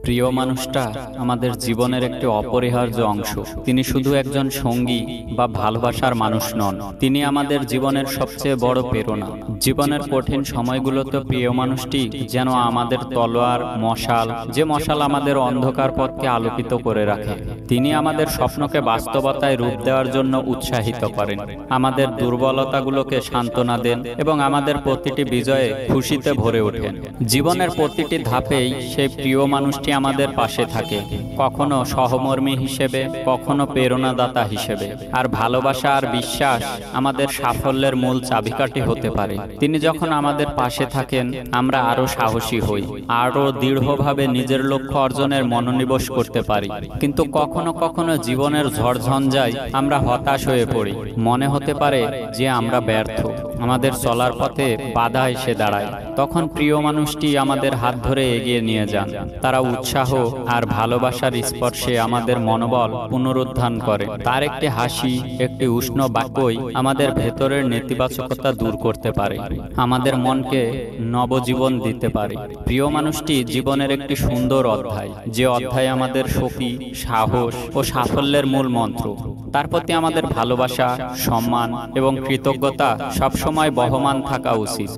প্রিয় মানুষটা আমাদের জীবনের একটি অপরিহার্য অংশ। তিনি শুধু একজন সঙ্গী বা ভালোবাসার মানুষ নন, তিনি আমাদের জীবনের সবচেয়ে বড় প্রেরণা। জীবনের কঠিন সময়গুলোতে প্রিয় মানুষটি যেন আমাদের তলোয়ার, মশাল, যে মশাল আমাদের অন্ধকার পথকে আলোকিত করে রাখে। তিনি আমাদের স্বপ্নকে বাস্তবতায় রূপ দেওয়ার জন্য উৎসাহিত করেন, আমাদের দুর্বলতাগুলোকে সান্ত্বনা দেন এবং আমাদের প্রতিটি বিজয়ে খুশিতে ভরে ওঠেন। জীবনের প্রতিটি ধাপেই সেই প্রিয় মানুষটি আমাদের পাশে থাকে, কখনো সহমর্মী হিসেবে, কখনো প্রেরণাদাতা হিসেবে। আর ভালোবাসা আর বিশ্বাস আমাদের সাফল্যের মূল চাবিকাঠি হতে পারে। তিনি যখন আমাদের পাশে থাকেন, আমরা আরো সাহসী হই, আরো দৃঢ়ভাবে নিজের লক্ষ্য অর্জনের মনোনিবেশ করতে পারি। কিন্তু কখনো কখনো জীবনের ঝড়ঝঞ্ঝায় আমরা হতাশ হয়ে পড়ি, মনে হতে পারে যে আমরা ব্যর্থ, আমাদের চলার পথে বাধা এসে দাঁড়ায়। তখন প্রিয় মানুষটি আমাদের হাত ধরে এগিয়ে নিয়ে যান। তারা উৎসাহ আর ভালোবাসার স্পর্শে আমাদের মনোবল পুনরুদ্ধার করে। তার একটি হাসি, একটি উষ্ণ বাক্যই আমাদের ভেতরের নেতিবাচকতা দূর করতে পারে, আমাদের মনকে নবজীবন দিতে পারে। প্রিয় মানুষটি জীবনের একটি সুন্দর অধ্যায়, যে অধ্যায় আমাদের শক্তি, সাহস ও সাফল্যের মূল মন্ত্র। তার প্রতি আমাদের ভালোবাসা, সম্মান এবং কৃতজ্ঞতা সবসময় বহমান থাকা উচিত।